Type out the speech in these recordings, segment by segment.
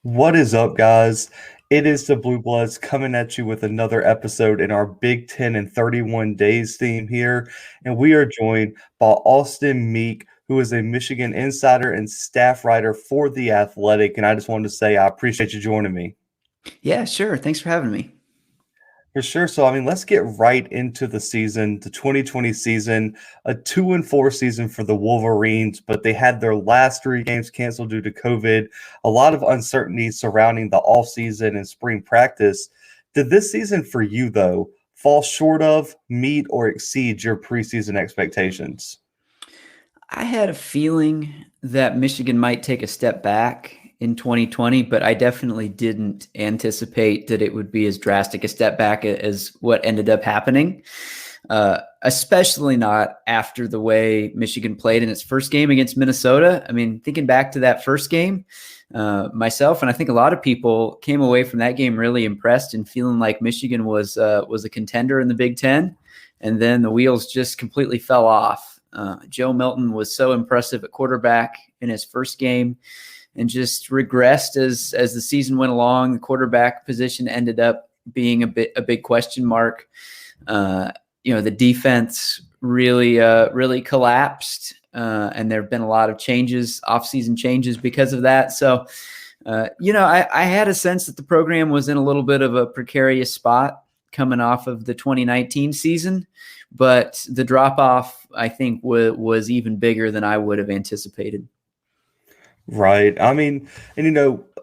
What is up, guys? It is the Bluebloods coming at you with another episode in our Big 10 in 31 days theme here. And we are joined by Austin Meek, who is a Michigan insider and staff writer for The Athletic. And I just wanted to say I appreciate you joining me. Yeah, sure. Thanks for having me. For sure. So, let's get right into the season, the 2020 season, a 2-4 season for the Wolverines, but they had their last three games canceled due to COVID. A lot of uncertainty surrounding the offseason and spring practice. Did this season for you, though, fall short of, meet, or exceed your preseason expectations? I had a feeling that Michigan might take a step back in 2020, but I definitely didn't anticipate that it would be as drastic a step back as what ended up happening, especially not after the way Michigan played in its first game against Minnesota. I mean, thinking back to that first game, myself and I think a lot of people came away from that game really impressed and feeling like Michigan was a contender in the Big-10, and then the wheels just completely fell off. Joe Milton was so impressive at quarterback in his first game and just regressed as the season went along. The quarterback position ended up being a big question mark. The defense really collapsed, and there have been a lot of changes, offseason changes because of that. So, I had a sense that the program was in a little bit of a precarious spot coming off of the 2019 season, but the drop off, I think, was even bigger than I would have anticipated. Right.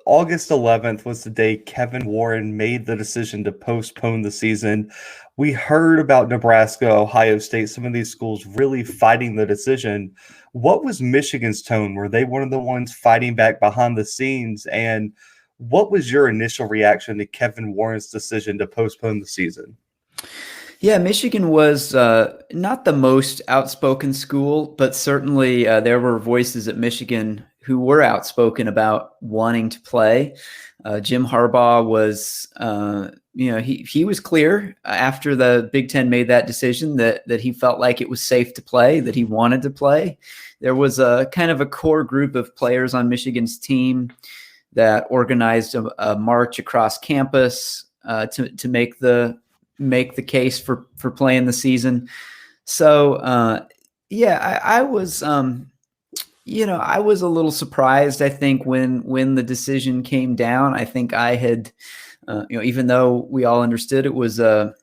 August 11th was the day Kevin Warren made the decision to postpone the season. We heard about Nebraska, Ohio State, some of these schools really fighting the decision. What was Michigan's tone? Were they one of the ones fighting back behind the scenes? And what was your initial reaction to Kevin Warren's decision to postpone the season? Yeah, Michigan was not the most outspoken school, but certainly there were voices at Michigan who were outspoken about wanting to play. Jim Harbaugh was, he was clear after the Big-10 made that decision that he felt like it was safe to play, that he wanted to play. There was a kind of a core group of players on Michigan's team that organized a march across campus to make the case for playing the season. So I was I was a little surprised, I think, when the decision came down. I think I had even though we all understood it was a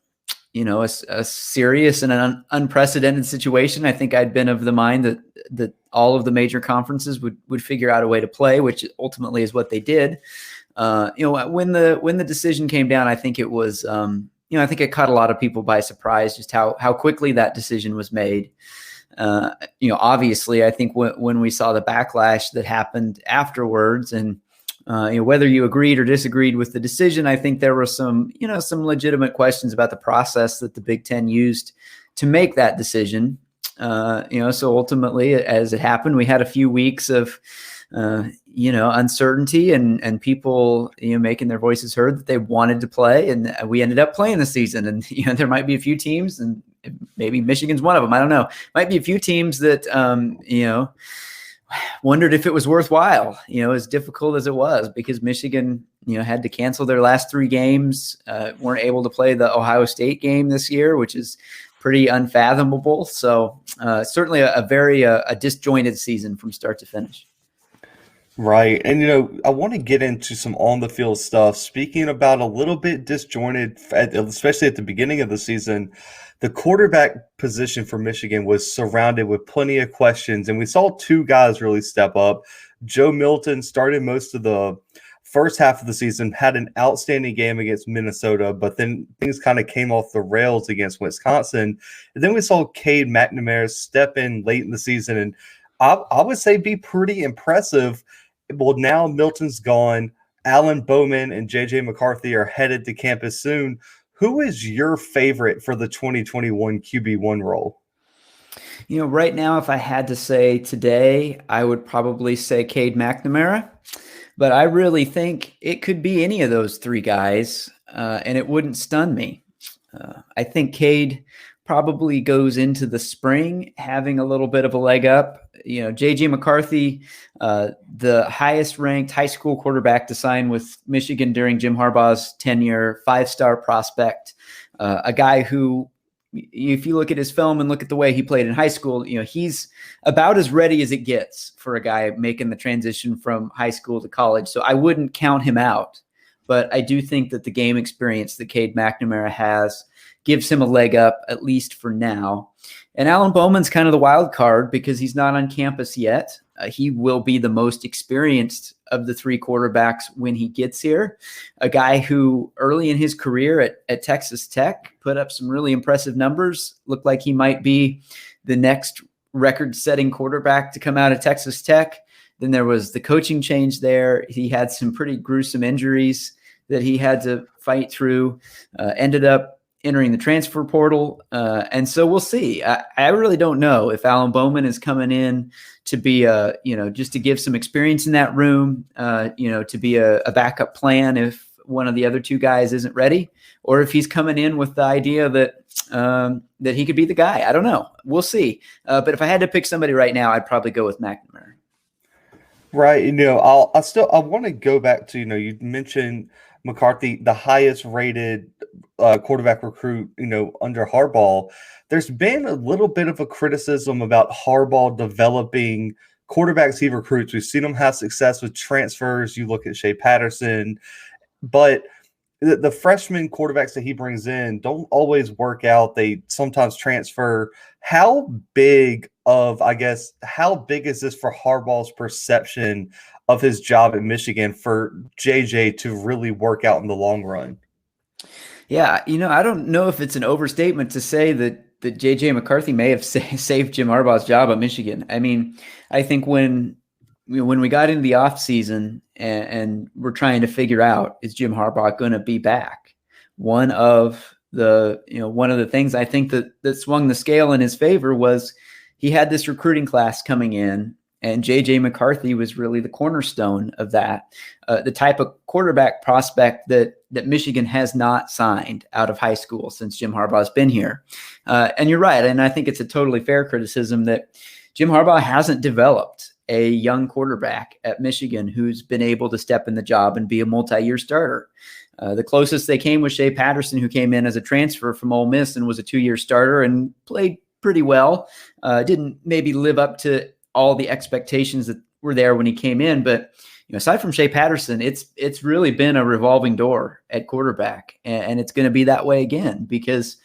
serious and an unprecedented situation, I think I'd been of the mind that all of the major conferences would figure out a way to play, which ultimately is what they did. When the decision came down, I think it was I think it caught a lot of people by surprise just how quickly that decision was made. Obviously, I think when we saw the backlash that happened afterwards, and whether you agreed or disagreed with the decision, I think there were some legitimate questions about the process that the Big-10 used to make that decision. So ultimately, as it happened, we had a few weeks of uncertainty and people, making their voices heard that they wanted to play, and we ended up playing the season. And, there might be a few teams, and maybe Michigan's one of them, I don't know, might be a few teams that, wondered if it was worthwhile, as difficult as it was, because Michigan, had to cancel their last three games, weren't able to play the Ohio State game this year, which is pretty unfathomable. So certainly a very disjointed season from start to finish. Right. And, I want to get into some on the field stuff. Speaking about a little bit disjointed, especially at the beginning of the season, the quarterback position for Michigan was surrounded with plenty of questions. And we saw two guys really step up. Joe Milton started most of the first half of the season, had an outstanding game against Minnesota, but then things kind of came off the rails against Wisconsin. And then we saw Cade McNamara step in late in the season and I would say be pretty impressive. Well, now Milton's gone. Alan Bowman and J.J. McCarthy are headed to campus soon. Who is your favorite for the 2021 QB1 role? Right now, if I had to say today, I would probably say Cade McNamara. But I really think it could be any of those three guys, and it wouldn't stun me. I think Cade probably goes into the spring having a little bit of a leg up. J.J. McCarthy, the highest ranked high school quarterback to sign with Michigan during Jim Harbaugh's tenure, 5-star prospect, a guy who, if you look at his film and look at the way he played in high school, he's about as ready as it gets for a guy making the transition from high school to college. So I wouldn't count him out, but I do think that the game experience that Cade McNamara has gives him a leg up, at least for now. And Alan Bowman's kind of the wild card because he's not on campus yet. He will be the most experienced of the 3 quarterbacks when he gets here. A guy who early in his career at Texas Tech put up some really impressive numbers, looked like he might be the next record-setting quarterback to come out of Texas Tech. Then there was the coaching change there. He had some pretty gruesome injuries that he had to fight through, ended up entering the transfer portal. And so we'll see. I really don't know if Alan Bowman is coming in to be just to give some experience in that room, to be a backup plan if one of the other 2 guys isn't ready, or if he's coming in with the idea that he could be the guy. I don't know. We'll see. But if I had to pick somebody right now, I'd probably go with McNamara. Right. I want to go back to, you mentioned McCarthy, the highest rated quarterback recruit, under Harbaugh. There's been a little bit of a criticism about Harbaugh developing quarterbacks he recruits. We've seen him have success with transfers. You look at Shea Patterson, but the freshman quarterbacks that he brings in don't always work out. They sometimes transfer. How big is this for Harbaugh's perception of his job at Michigan for JJ to really work out in the long run? Yeah, I don't know if it's an overstatement to say that J.J. McCarthy may have saved Jim Harbaugh's job at Michigan. I mean, I think when we got into the offseason and we're trying to figure out, is Jim Harbaugh going to be back? One of the things I think that swung the scale in his favor was he had this recruiting class coming in, and J.J. McCarthy was really the cornerstone of that, the type of quarterback prospect that Michigan has not signed out of high school since Jim Harbaugh's been here. And you're right, and I think it's a totally fair criticism that Jim Harbaugh hasn't developed a young quarterback at Michigan who's been able to step in the job and be a multi-year starter. The closest they came was Shea Patterson, who came in as a transfer from Ole Miss and was a 2-year starter and played pretty well. Didn't maybe live up to all the expectations that were there when he came in, but aside from Shea Patterson, it's really been a revolving door at quarterback, and it's going to be that way again because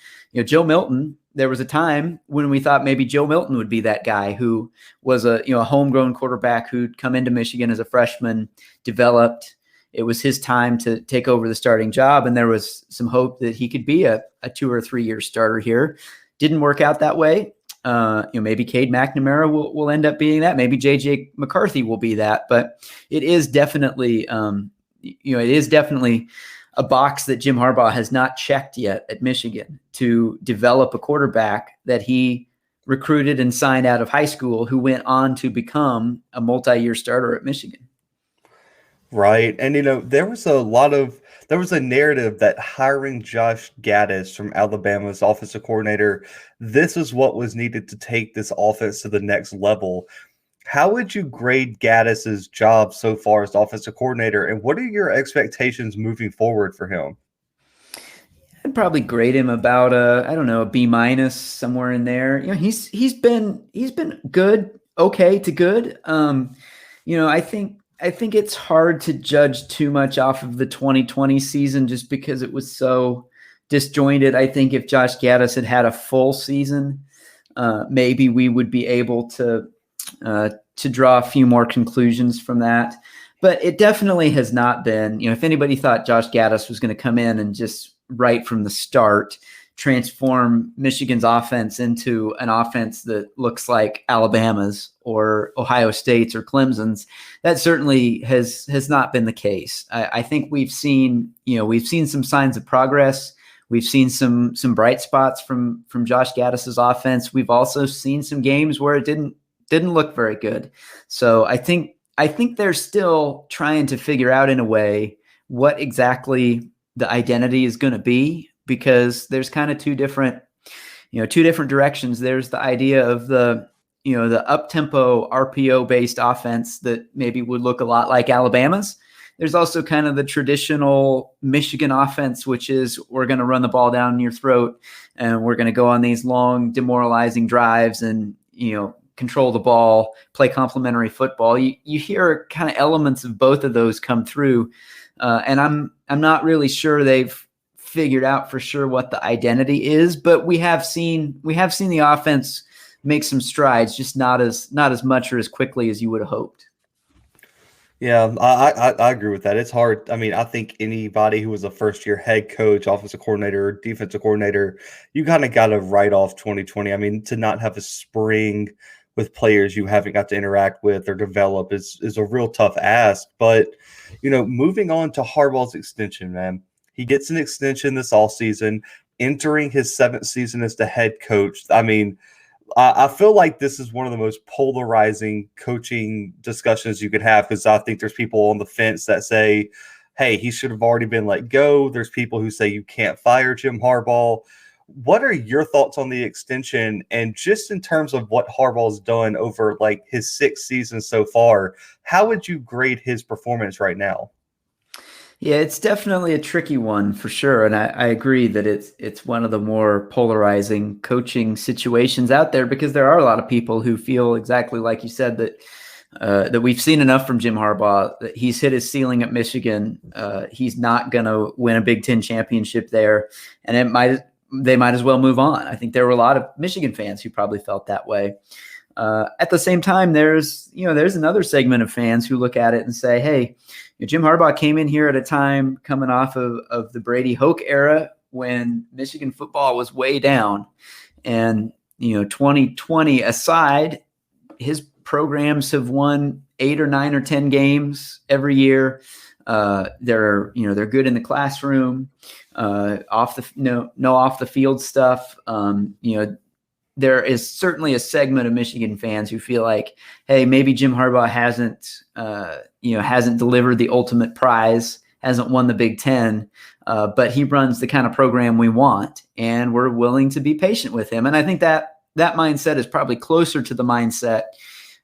Joe Milton. There was a time when we thought maybe Joe Milton would be that guy who was a homegrown quarterback who'd come into Michigan as a freshman, developed. It was his time to take over the starting job, and there was some hope that he could be a 2 or 3 year starter here. Didn't work out that way. Maybe Cade McNamara will end up being that. Maybe J.J. McCarthy will be that. But it is definitely, a box that Jim Harbaugh has not checked yet at Michigan to develop a quarterback that he recruited and signed out of high school who went on to become a multi-year starter at Michigan. Right. And, there was a narrative that hiring Josh Gaddis from Alabama's offensive coordinator, this is what was needed to take this offense to the next level. How would you grade Gaddis's job so far as offensive coordinator, and what are your expectations moving forward for him? I'd probably grade him about a B- somewhere in there. He's been good, okay to good. I think it's hard to judge too much off of the 2020 season just because it was so disjointed. I think if Josh Gaddis had a full season, maybe we would be able to draw a few more conclusions from that. But it definitely has not been, if anybody thought Josh Gaddis was going to come in and just right from the start transform Michigan's offense into an offense that looks like Alabama's or Ohio State's or Clemson's, that certainly has not been the case. I think we've seen some signs of progress. We've seen some bright spots from Josh Gaddis's offense. We've also seen some games where it didn't look very good. So I think they're still trying to figure out in a way what exactly the identity is going to be, because there's kind of two different two different directions. There's the idea of the up-tempo RPO-based offense that maybe would look a lot like Alabama's. There's also kind of the traditional Michigan offense, which is we're going to run the ball down your throat and we're going to go on these long demoralizing drives and, control the ball, play complementary football. You hear kind of elements of both of those come through. And I'm not really sure they've figured out for sure what the identity is, but we have seen the offense make some strides, just not as much or as quickly as you would have hoped. Yeah, I agree with that. It's hard. I mean, I think anybody who was a first-year head coach, offensive coordinator, defensive coordinator, you kind of got to write off 2020. I mean, to not have a spring with players you haven't got to interact with or develop is a real tough ask. But, moving on to Harbaugh's extension, man. He gets an extension this offseason, entering his 7th season as the head coach. I mean, I feel like this is one of the most polarizing coaching discussions you could have, because I think there's people on the fence that say, hey, he should have already been let go. There's people who say you can't fire Jim Harbaugh. What are your thoughts on the extension, and just in terms of what Harbaugh's done over like his 6 seasons so far, how would you grade his performance right now? Yeah, it's definitely a tricky one for sure. And I agree that it's one of the more polarizing coaching situations out there, because there are a lot of people who feel exactly like you said, that we've seen enough from Jim Harbaugh, that he's hit his ceiling at Michigan. He's not going to win a Big-10 championship there, and they might as well move on. I think there were a lot of Michigan fans who probably felt that way. At the same time, there's another segment of fans who look at it and say, hey, Jim Harbaugh came in here at a time coming off of the Brady Hoke era when Michigan football was way down. And, 2020 aside, his programs have won 8 or 9 or 10 games every year. They're good in the classroom, off the field stuff. There is certainly a segment of Michigan fans who feel like, hey, maybe Jim Harbaugh hasn't delivered the ultimate prize, hasn't won the Big Ten, but he runs the kind of program we want, and we're willing to be patient with him. And I think that mindset is probably closer to the mindset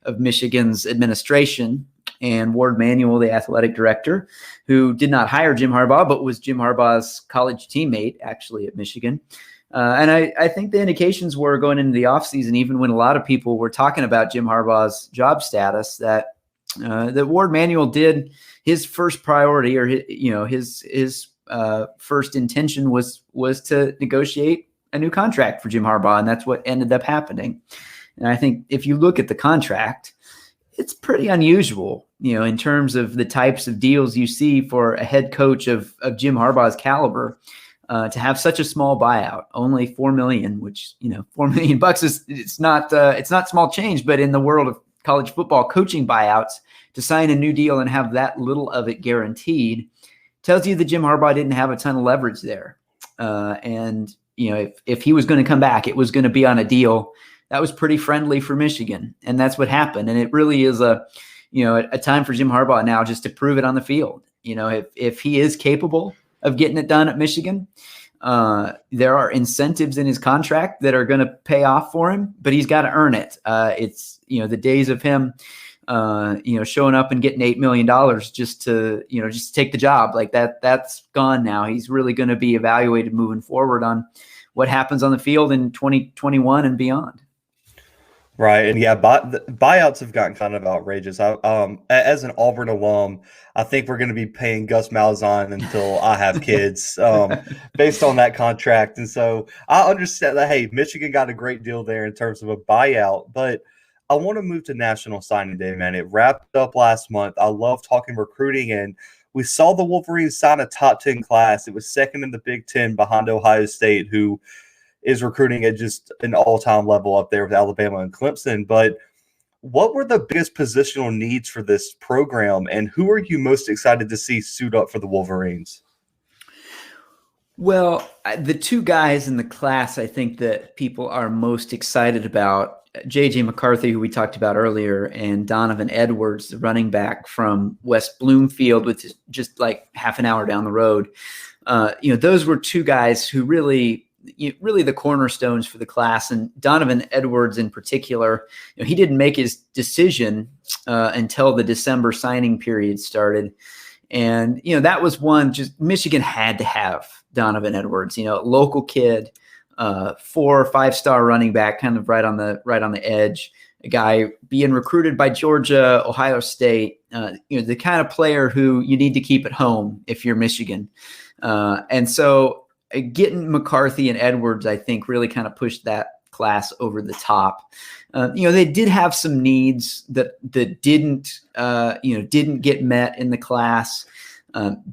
of Michigan's administration and Ward Manuel, the athletic director, who did not hire Jim Harbaugh, but was Jim Harbaugh's college teammate actually at Michigan. And I think the indications were going into the offseason, even when a lot of people were talking about Jim Harbaugh's job status, that Ward Manuel did his first priority, or his first intention was to negotiate a new contract for Jim Harbaugh, and that's what ended up happening. And I think if you look at the contract, it's pretty unusual, in terms of the types of deals you see for a head coach of Jim Harbaugh's caliber. To have such a small buyout, only $4 million, which $4 million is it's not small change, but in the world of college football coaching buyouts, to sign a new deal and have that little of it guaranteed tells you that Jim Harbaugh didn't have a ton of leverage there. And if he was going to come back, it was going to be on a deal that was pretty friendly for Michigan, and that's what happened. And it really is a time for Jim Harbaugh now just to prove it on the field. If he is capable of getting it done at Michigan, there are incentives in his contract that are going to pay off for him, but he's got to earn it. It's the days of him showing up and getting $8 million just to take the job, like that's gone now. He's really going to be evaluated moving forward on what happens on the field in 2021 and beyond. Right, and yeah, buyouts have gotten kind of outrageous. As an Auburn alum, I think we're going to be paying Gus Malzahn until I have kids, based on that contract. And so I understand that, hey, Michigan got a great deal there in terms of a buyout, but I want to move to National Signing Day, man. It wrapped up last month. I love talking recruiting, and we saw the Wolverines sign a top 10 class. It was second in the Big Ten behind Ohio State, who is recruiting at just an all-time level up there with Alabama and Clemson. But what were the biggest positional needs for this program, and who are you most excited to see suit up for the Wolverines? Well, the two guys in the class I think that people are most excited about, J.J. McCarthy, who we talked about earlier, and Donovan Edwards, the running back from West Bloomfield, which is just like half an hour down the road. Those were two guys who really really the cornerstones for the class. And Donovan Edwards in particular, he didn't make his decision until the December signing period started. And, that was one, just Michigan had to have Donovan Edwards, local kid, 4 or 5 star running back, kind of right on the edge, a guy being recruited by Georgia, Ohio State, the kind of player who you need to keep at home if you're Michigan. And so getting McCarthy and Edwards, I think, really kind of pushed that class over the top. They did have some needs that didn't get met in the class.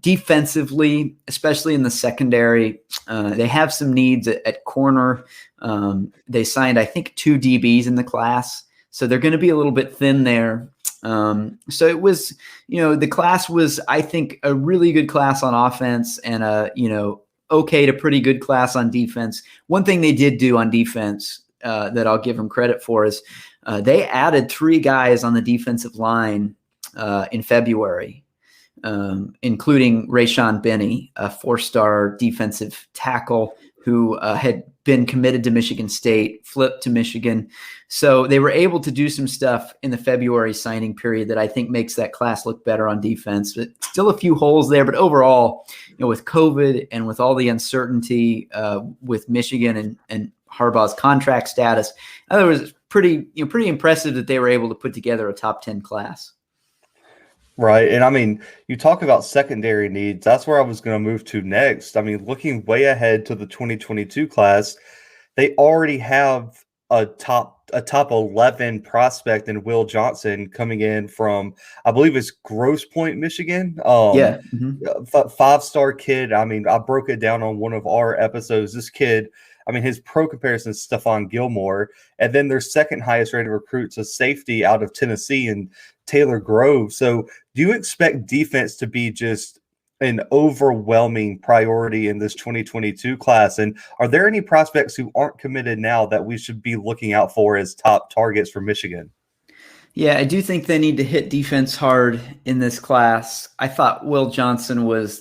Defensively, especially in the secondary, they have some needs at corner. They signed, I think, 2 DBs in the class, so they're going to be a little bit thin there. So it was, the class was, I think, a really good class on offense and okay to pretty good class on defense. One thing they did do on defense that I'll give them credit for is they added 3 guys on the defensive line in February, including Rayshawn Benny, a 4-star defensive tackle who had been committed to Michigan State, flipped to Michigan. So they were able to do some stuff in the February signing period that I think makes that class look better on defense. But still a few holes there. But overall, with COVID and with all the uncertainty with Michigan and Harbaugh's contract status, I thought it was pretty impressive that they were able to put together a top 10 class. Right. And I mean, you talk about secondary needs. That's where I was going to move to next. I mean, looking way ahead to the 2022 class, they already have a top 11 prospect in Will Johnson coming in from, I believe it's Grosse Pointe, Michigan. Yeah. 5-star kid. I mean, I broke it down on one of our episodes. This kid, I mean, his pro comparison is Stephon Gilmore. And then their second highest rated recruit's a safety out of Tennessee and Taylor Grove. So do you expect defense to be just an overwhelming priority in this 2022 class? And are there any prospects who aren't committed now that we should be looking out for as top targets for Michigan? Yeah, I do think they need to hit defense hard in this class. I thought Will Johnson was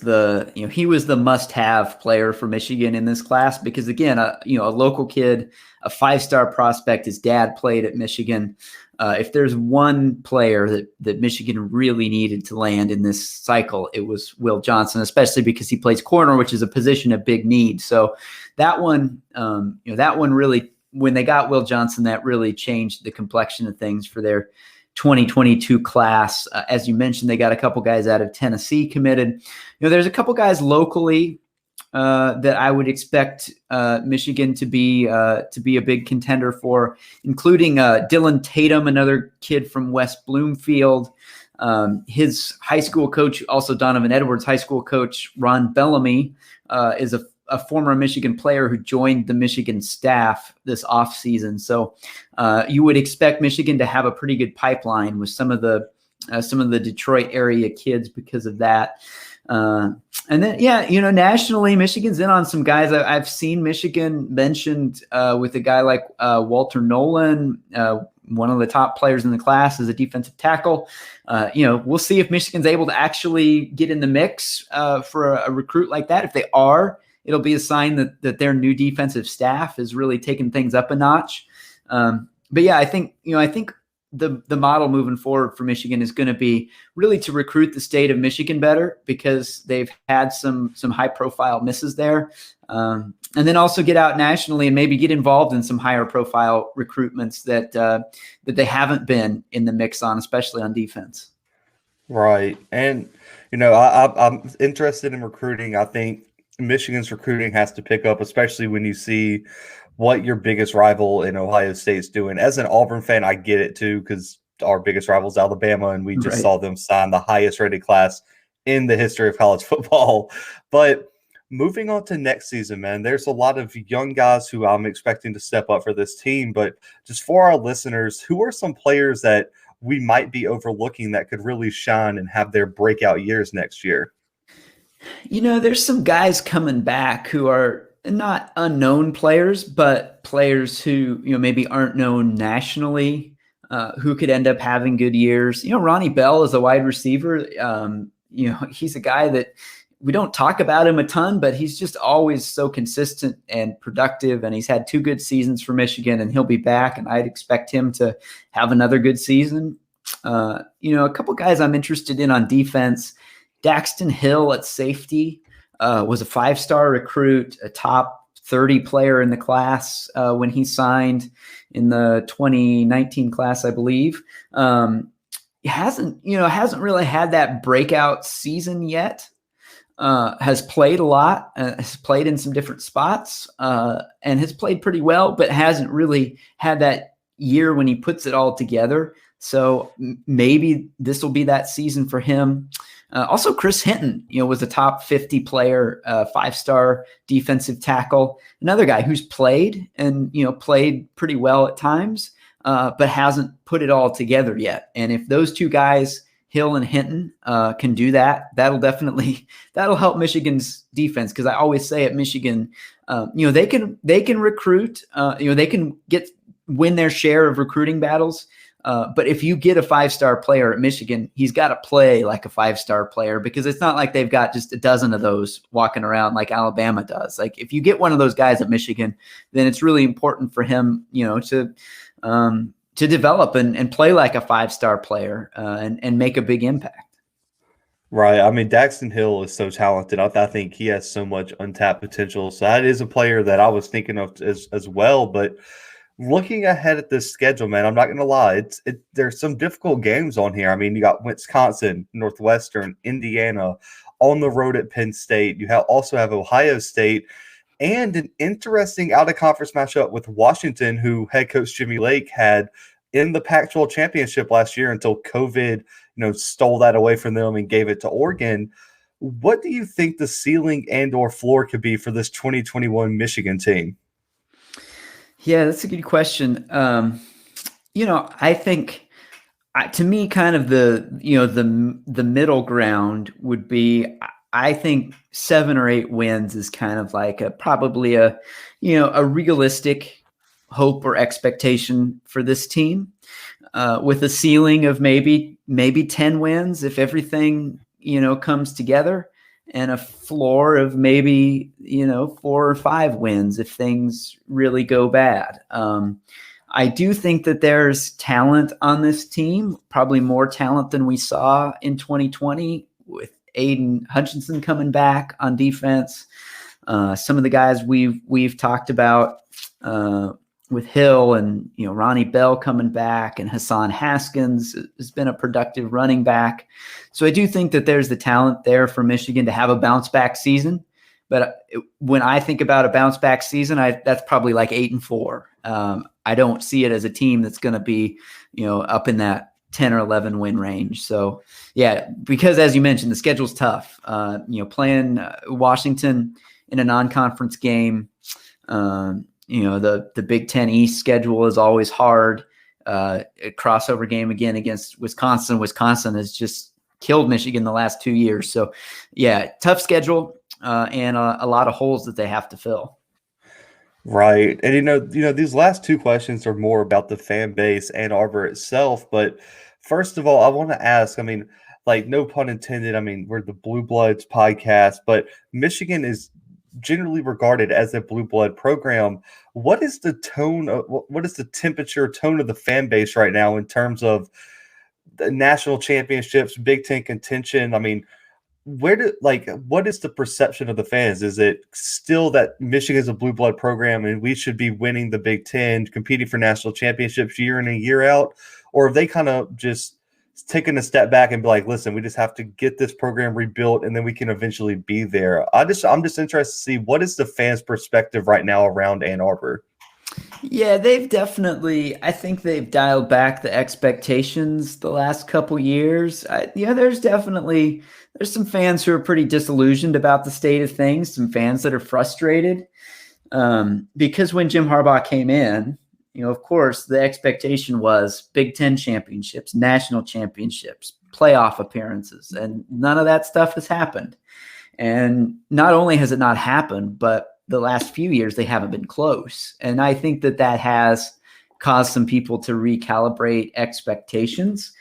he was the must-have player for Michigan in this class because, again, a local kid, a 5-star prospect, his dad played at Michigan. If there's one player that Michigan really needed to land in this cycle, it was Will Johnson, especially because he plays corner, which is a position of big need. So that one really, when they got Will Johnson, that really changed the complexion of things for their 2022 class. As you mentioned, they got a couple guys out of Tennessee committed. There's a couple guys locally that I would expect Michigan to be a big contender for, including Dylan Tatum, another kid from West Bloomfield. His high school coach, also Donovan Edwards' high school coach, Ron Bellamy, is a former Michigan player who joined the Michigan staff this offseason. So you would expect Michigan to have a pretty good pipeline with some of the Detroit area kids because of that. And then, nationally, Michigan's in on some guys. I've seen Michigan mentioned with a guy like Walter Nolan, one of the top players in the class as a defensive tackle. We'll see if Michigan's able to actually get in the mix for a recruit like that. If they are, it'll be a sign that their new defensive staff is really taking things up a notch. But yeah, I think the model moving forward for Michigan is going to be really to recruit the state of Michigan better because they've had some high profile misses there. And then also get out nationally and maybe get involved in some higher profile recruitments that they haven't been in the mix on, especially on defense. Right. And, I'm interested in recruiting. I think Michigan's recruiting has to pick up, especially when you see what your biggest rival in Ohio State's doing. As an Auburn fan, I get it too, because our biggest rival is Alabama, and we just saw them sign the highest rated class in the history of college football. But moving on to next season, man, there's a lot of young guys who I'm expecting to step up for this team. But just for our listeners, who are some players that we might be overlooking that could really shine and have their breakout years next year? There's some guys coming back who are not unknown players, but players who, maybe aren't known nationally, who could end up having good years. Ronnie Bell is a wide receiver. He's a guy that we don't talk about him a ton, but he's just always so consistent and productive. And he's had 2 good seasons for Michigan, and he'll be back. And I'd expect him to have another good season. A couple guys I'm interested in on defense. Daxton Hill at safety was a 5-star recruit, a top 30 player in the class when he signed in the 2019 class, I believe. He hasn't really had that breakout season yet. Has played a lot, has played in some different spots, and has played pretty well, but hasn't really had that year when he puts it all together. So maybe this will be that season for him. Also, Chris Hinton, was a top 50 player, 5-star defensive tackle. Another guy who's played and, played pretty well at times, but hasn't put it all together yet. And if those 2 guys, Hill and Hinton, can do that, that'll help Michigan's defense. Because I always say at Michigan, they can recruit, they can win their share of recruiting battles. But if you get a 5-star player at Michigan, he's got to play like a 5-star player, because it's not like they've got just a dozen of those walking around like Alabama does. Like if you get one of those guys at Michigan, then it's really important for him, to develop and play like a 5-star player and make a big impact. Right. I mean, Daxton Hill is so talented. I think he has so much untapped potential. So that is a player that I was thinking of as well. But looking ahead at this schedule, man, I'm not going to lie. There's some difficult games on here. I mean, you got Wisconsin, Northwestern, Indiana, on the road at Penn State. You also have Ohio State, and an interesting out-of-conference matchup with Washington, who head coach Jimmy Lake had in the Pac-12 championship last year until COVID, stole that away from them and gave it to Oregon. What do you think the ceiling and or floor could be for this 2021 Michigan team? Yeah, that's a good question. I think to me, kind of the middle ground would be, I think 7 or 8 wins is kind of like probably a realistic hope or expectation for this team, with a ceiling of maybe 10 wins if everything, comes together, and a floor of maybe, 4 or 5 wins if things really go bad. I do think that there's talent on this team, probably more talent than we saw in 2020, with Aiden Hutchinson coming back on defense. Some of the guys we've talked about with Hill and Ronnie Bell coming back, and Hassan Haskins has been a productive running back. So I do think that there's the talent there for Michigan to have a bounce back season. But when I think about a bounce back season, that's probably like 8-4. I don't see it as a team that's going to be up in that 10 or 11 win range. So yeah, because as you mentioned, the schedule's tough. Playing Washington in a non-conference game. The Big-10 East schedule is always hard. A crossover game again against Wisconsin. Wisconsin has just killed Michigan the last 2 years. So yeah, tough schedule and a lot of holes that they have to fill. Right. And, these last 2 questions are more about the fan base Ann Arbor itself. But first of all, I want to ask, I mean, like, no pun intended. I mean, we're the Bluebloods podcast, but Michigan is generally regarded as a blue blood program. What is the what is the temperature tone of the fan base right now in terms of the national championships, Big Ten contention? I mean, what is the perception of the fans? Is it still that Michigan is a blue blood program and we should be winning the Big Ten, competing for national championships year in and year out? Or have they kind of just taken a step back and be like, listen, we just have to get this program rebuilt and then we can eventually be there? I'm just interested to see, what is the fans' perspective right now around Ann Arbor? Yeah, I think they've dialed back the expectations the last couple years. There's some fans who are pretty disillusioned about the state of things, some fans that are frustrated because when Jim Harbaugh came in, of course, the expectation was Big Ten championships, national championships, playoff appearances, and none of that stuff has happened. And not only has it not happened, but the last few years they haven't been close. And I think that has caused some people to recalibrate expectations.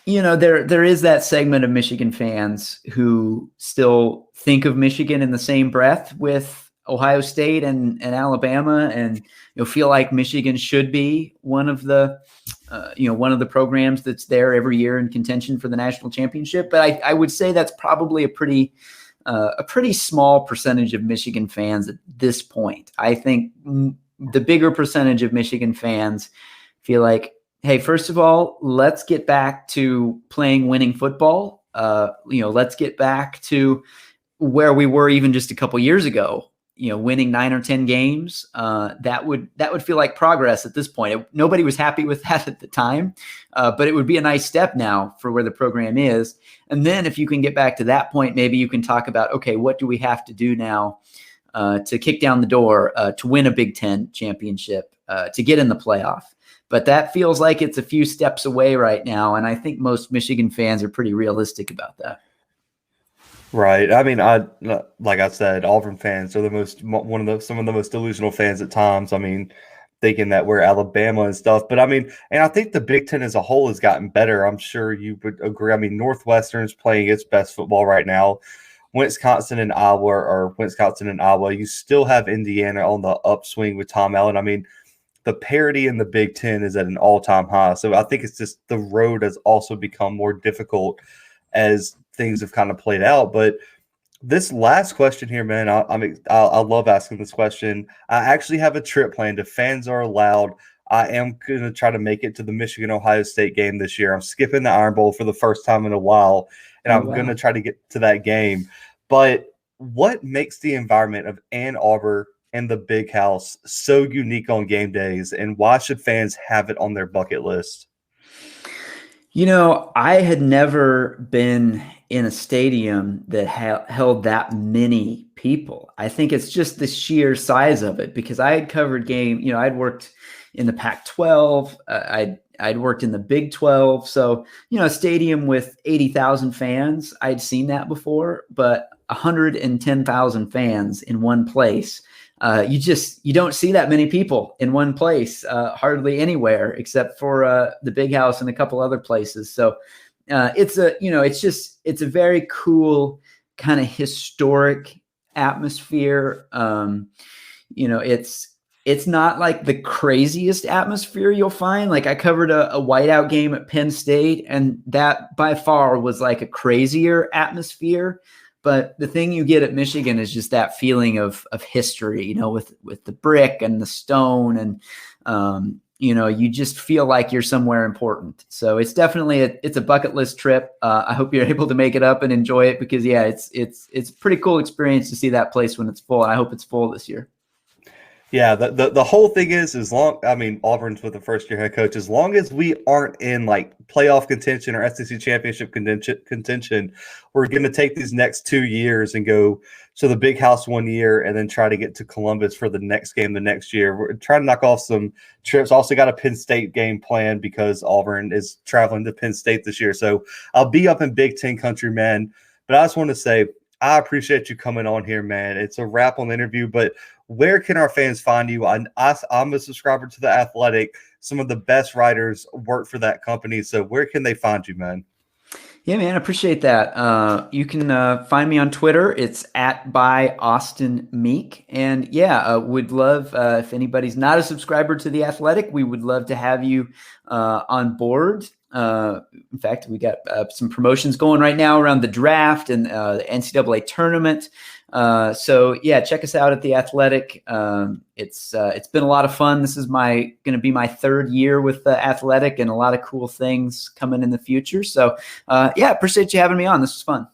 There is that segment of Michigan fans who still think of Michigan in the same breath with Ohio State and Alabama, and feel like Michigan should be one of the programs that's there every year in contention for the national championship. But I would say that's probably a pretty small percentage of Michigan fans at this point. I think the bigger percentage of Michigan fans feel like, hey, first of all, let's get back to playing winning football. Let's get back to where we were even just a couple years ago. Winning 9 or 10 games. That would feel like progress at this point. Nobody was happy with that at the time, but it would be a nice step now for where the program is. And then if you can get back to that point, maybe you can talk about, okay, what do we have to do now to kick down the door to win a Big Ten championship, to get in the playoff. But that feels like it's a few steps away right now, and I think most Michigan fans are pretty realistic about that. Right. I mean, like I said, Auburn fans are some of the most delusional fans at times. I mean, thinking that we're Alabama and stuff. But I mean, and I think the Big Ten as a whole has gotten better. I'm sure you would agree. I mean, Northwestern's playing its best football right now. Wisconsin and Iowa. You still have Indiana on the upswing with Tom Allen. I mean, the parity in the Big Ten is at an all-time high. So I think it's just the road has also become more difficult as things have kind of played out. But this last question here, man, I love asking this question. I actually have a trip planned. If fans are allowed, I am going to try to make it to the Michigan-Ohio State game this year. I'm skipping the Iron Bowl for the first time in a while, and I'm going to try to get to that game. But what makes the environment of Ann Arbor and the Big House so unique on game days, and why should fans have it on their bucket list? I had never been in a stadium that held that many people. I think it's just the sheer size of it, because I had covered I'd worked in the Pac-12, I'd worked in the Big 12. So, a stadium with 80,000 fans, I'd seen that before, but 110,000 fans in one place. You don't see that many people in one place, hardly anywhere except for the Big House and a couple other places. So it's a very cool kind of historic atmosphere. It's not like the craziest atmosphere you'll find. Like I covered a whiteout game at Penn State, and that by far was like a crazier atmosphere. But the thing you get at Michigan is just that feeling of history, with the brick and the stone, and you just feel like you're somewhere important. So it's definitely it's a bucket list trip. I hope you're able to make it up and enjoy it, because it's a pretty cool experience to see that place when it's full. And I hope it's full this year. Yeah, the whole thing is Auburn's with the first-year head coach. As long as we aren't in like playoff contention or SEC championship contention, we're going to take these next 2 years and go to the Big House 1 year and then try to get to Columbus for the next game the next year. We're trying to knock off some trips. Also got a Penn State game planned because Auburn is traveling to Penn State this year. So I'll be up in Big Ten country, man. But I just want to say I appreciate you coming on here, man. It's a wrap on the interview, but where can our fans find you? I'm a subscriber to The Athletic. Some of the best writers work for that company. So where can they find you, man? Yeah, man, I appreciate that. You can find me on Twitter. It's @ByAustinMeek. And yeah, would love, if anybody's not a subscriber to The Athletic, we would love to have you on board. In fact, we got some promotions going right now around the draft and the NCAA tournament. So yeah, check us out at The Athletic. It's been a lot of fun. This is going to be my 3rd year with The Athletic, and a lot of cool things coming in the future. So yeah, appreciate you having me on. This was fun.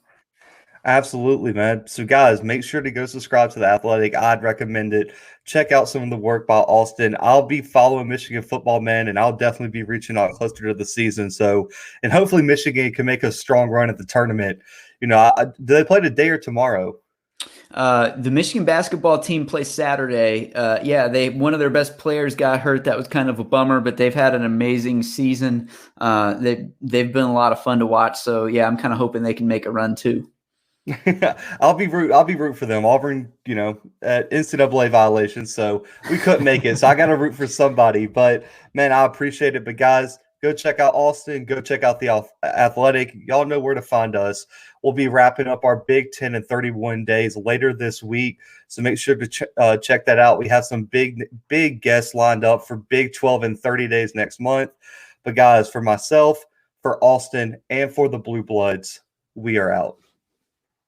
Absolutely, man. So, guys, make sure to go subscribe to The Athletic. I'd recommend it. Check out some of the work by Austin. I'll be following Michigan football, man, and I'll definitely be reaching out closer to the season. So, and hopefully Michigan can make a strong run at the tournament. Do they play today or tomorrow? The Michigan basketball team plays Saturday. Yeah, one of their best players got hurt. That was kind of a bummer, but they've had an amazing season. They've been a lot of fun to watch. So yeah, I'm kind of hoping they can make a run too. I'll be root for them. Auburn, at NCAA violations, so we couldn't make it. So I got to root for somebody. But man, I appreciate it. But guys, go Go check out Austin. Go check out the Athletic. Y'all know where to find us. We'll be wrapping up our Big 10 and 31 days later this week, so make sure to check that out. We have some big guests lined up for Big 12 and 30 days next month. But guys, for myself, for Austin, and for the Blue Bloods, we are out.